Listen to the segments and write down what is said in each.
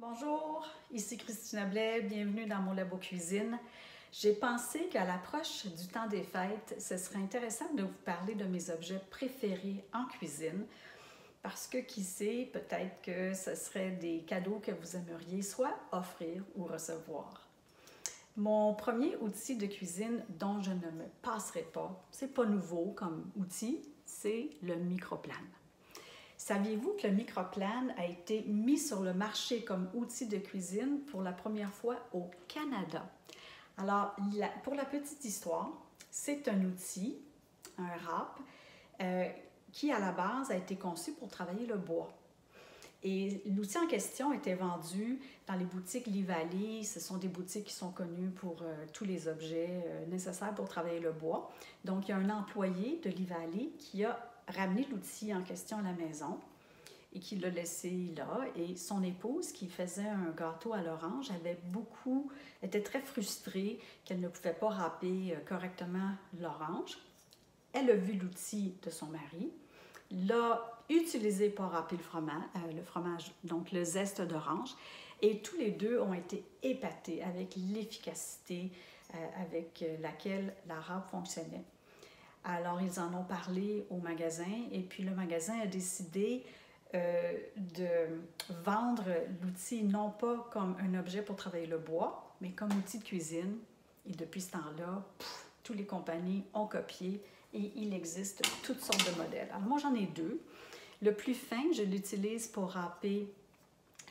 Bonjour, ici Christina Blais, bienvenue dans mon labo cuisine. J'ai pensé qu'à l'approche du temps des fêtes, ce serait intéressant de vous parler de mes objets préférés en cuisine parce que qui sait, peut-être que ce serait des cadeaux que vous aimeriez soit offrir ou recevoir. Mon premier outil de cuisine dont je ne me passerai pas, c'est pas nouveau comme outil, c'est le microplane. Saviez-vous que le microplane a été mis sur le marché comme outil de cuisine pour la première fois au Canada? Alors, pour la petite histoire, c'est un outil, un râpe, qui à la base a été conçu pour travailler le bois. Et l'outil en question était vendu dans les boutiques Livali. Ce sont des boutiques qui sont connues pour tous les objets nécessaires pour travailler le bois. Donc, il y a un employé de Livali qui a ramené l'outil en question à la maison et qui l'a laissé là. Et son épouse, qui faisait un gâteau à l'orange, était très frustrée qu'elle ne pouvait pas râper correctement l'orange. Elle a vu l'outil de son mari, l'a utilisé pour râper le fromage, donc le zeste d'orange, et tous les deux ont été épatés avec l'efficacité avec laquelle la râpe fonctionnait. Alors, ils en ont parlé au magasin et puis le magasin a décidé de vendre l'outil non pas comme un objet pour travailler le bois, mais comme outil de cuisine. Et depuis ce temps-là, toutes les compagnies ont copié et il existe toutes sortes de modèles. Alors moi, j'en ai deux. Le plus fin, je l'utilise pour râper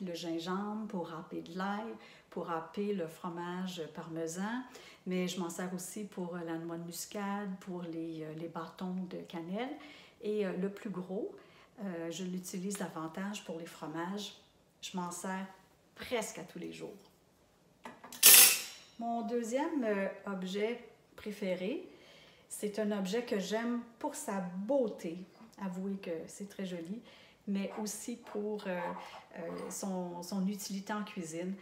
le gingembre, pour râper de l'ail, pour râper le fromage parmesan, mais je m'en sers aussi pour la noix de muscade, pour les bâtons de cannelle. Et le plus gros, je l'utilise davantage pour les fromages. Je m'en sers presque à tous les jours. Mon deuxième objet préféré, c'est un objet que j'aime pour sa beauté. Avouez que c'est très joli, mais aussi pour son utilité en cuisine.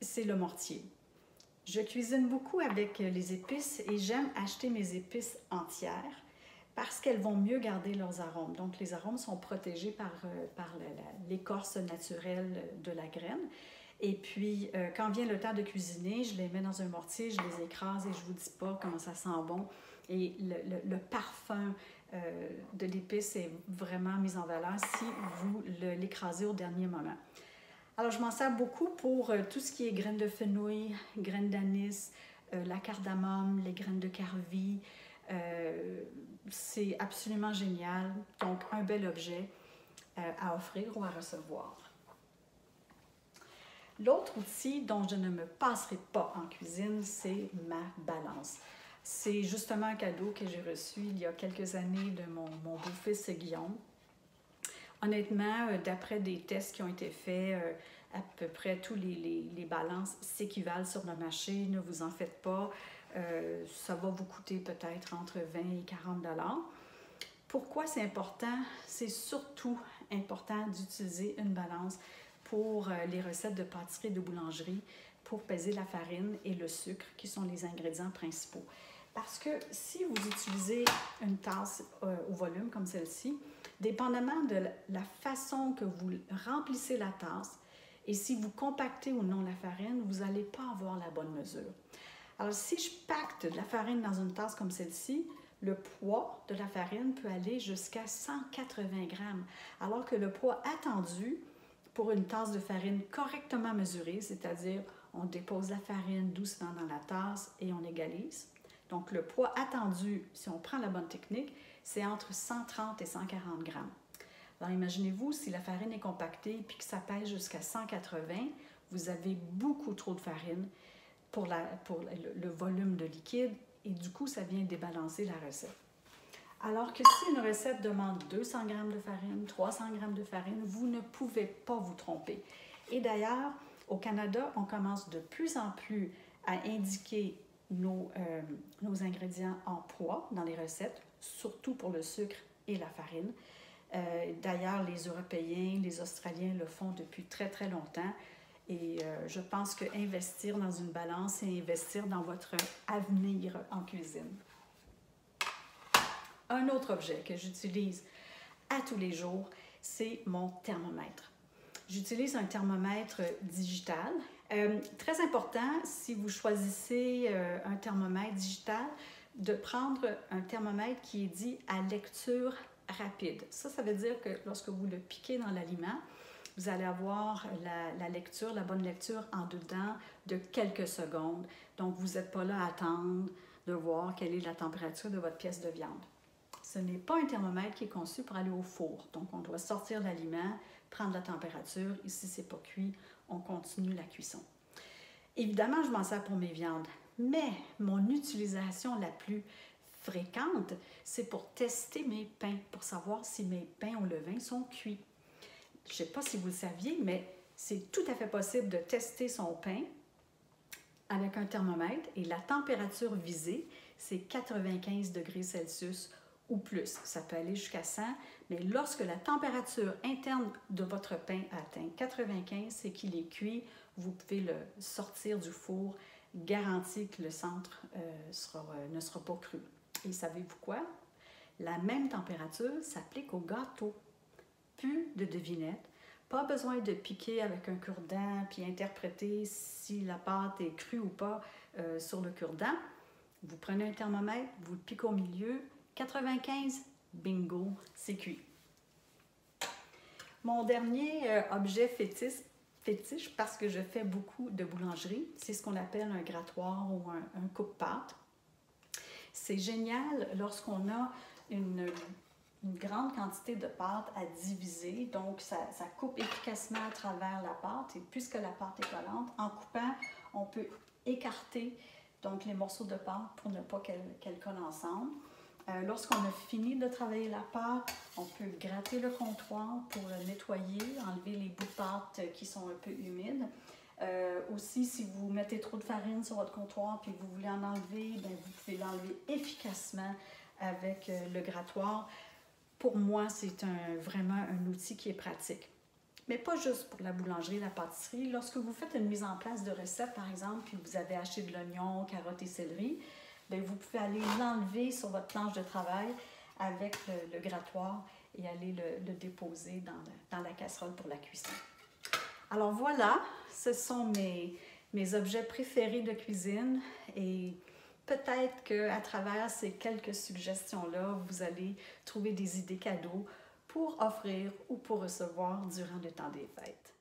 C'est le mortier. Je cuisine beaucoup avec les épices et j'aime acheter mes épices entières parce qu'elles vont mieux garder leurs arômes. Donc, les arômes sont protégés par l'écorce naturelle de la graine. Et puis, quand vient le temps de cuisiner, je les mets dans un mortier, je les écrase et je ne vous dis pas comment ça sent bon. Et le parfum de l'épice est vraiment mis en valeur si vous l'écrasez au dernier moment. Alors, je m'en sers beaucoup pour tout ce qui est graines de fenouil, graines d'anis, la cardamome, les graines de carvi. C'est absolument génial. Donc, un bel objet à offrir ou à recevoir. L'autre outil dont je ne me passerai pas en cuisine, c'est ma balance. C'est justement un cadeau que j'ai reçu il y a quelques années de mon beau-fils Guillaume. Honnêtement, d'après des tests qui ont été faits, à peu près tous les balances s'équivalent sur le marché. Ne vous en faites pas. Ça va vous coûter peut-être entre 20 et 40 $. Pourquoi c'est important? C'est surtout important d'utiliser une balance pour les recettes de pâtisserie et de boulangerie pour peser la farine et le sucre qui sont les ingrédients principaux. Parce que si vous utilisez une tasse au volume comme celle-ci, dépendamment de la façon que vous remplissez la tasse et si vous compactez ou non la farine, vous n'allez pas avoir la bonne mesure. Alors, si je pacte de la farine dans une tasse comme celle-ci, le poids de la farine peut aller jusqu'à 180 grammes, alors que le poids attendu pour une tasse de farine correctement mesurée, c'est-à-dire on dépose la farine doucement dans la tasse et on égalise. Donc, le poids attendu, si on prend la bonne technique, c'est entre 130 et 140 grammes. Alors, imaginez-vous, si la farine est compactée et que ça pèse jusqu'à 180, vous avez beaucoup trop de farine pour le volume de liquide et du coup, ça vient débalancer la recette. Alors que si une recette demande 200 g de farine, 300 g de farine, vous ne pouvez pas vous tromper. Et d'ailleurs, au Canada, on commence de plus en plus à indiquer nos ingrédients en poids dans les recettes, surtout pour le sucre et la farine. D'ailleurs, les Européens, les Australiens le font depuis très, très longtemps. Et je pense qu'investir dans une balance, c'est investir dans votre avenir en cuisine. Un autre objet que j'utilise à tous les jours, c'est mon thermomètre. J'utilise un thermomètre digital. Très important, si vous choisissez un thermomètre digital, de prendre un thermomètre qui est dit à lecture rapide. Ça veut dire que lorsque vous le piquez dans l'aliment, vous allez avoir la lecture, la bonne lecture en dedans de quelques secondes. Donc, vous n'êtes pas là à attendre de voir quelle est la température de votre pièce de viande. Ce n'est pas un thermomètre qui est conçu pour aller au four. Donc, on doit sortir l'aliment, prendre la température. Et si ce n'est pas cuit, on continue la cuisson. Évidemment, je m'en sers pour mes viandes, mais mon utilisation la plus fréquente, c'est pour tester mes pains, pour savoir si mes pains au levain sont cuits. Je ne sais pas si vous le saviez, mais c'est tout à fait possible de tester son pain avec un thermomètre et la température visée, c'est 95 degrés Celsius ou plus. Ça peut aller jusqu'à 100, mais lorsque la température interne de votre pain atteint 95, c'est qu'il est cuit. Vous pouvez le sortir du four, garanti que le centre ne sera pas cru. Et savez-vous quoi? La même température s'applique au gâteau. Plus de devinettes. Pas besoin de piquer avec un cure-dent puis interpréter si la pâte est crue ou pas sur le cure-dent. Vous prenez un thermomètre, vous le piquez au milieu, 95, bingo, c'est cuit. Mon dernier objet fétiche, parce que je fais beaucoup de boulangerie, c'est ce qu'on appelle un grattoir ou un coupe-pâte. C'est génial lorsqu'on a une grande quantité de pâte à diviser, donc ça coupe efficacement à travers la pâte, et puisque la pâte est collante, en coupant, on peut écarter donc les morceaux de pâte pour ne pas qu'elles collent ensemble. Lorsqu'on a fini de travailler la pâte, on peut gratter le comptoir pour le nettoyer, enlever les bouts de pâte qui sont un peu humides. Aussi, si vous mettez trop de farine sur votre comptoir et que vous voulez en enlever, bien, vous pouvez l'enlever efficacement avec le grattoir. Pour moi, c'est vraiment un outil qui est pratique. Mais pas juste pour la boulangerie, la pâtisserie. Lorsque vous faites une mise en place de recette, par exemple, puis vous avez acheté de l'oignon, carottes et céleri, bien, vous pouvez aller l'enlever sur votre planche de travail avec le grattoir et aller le déposer dans la casserole pour la cuisson. Alors voilà, ce sont mes objets préférés de cuisine et peut-être qu'à travers ces quelques suggestions-là, vous allez trouver des idées cadeaux pour offrir ou pour recevoir durant le temps des fêtes.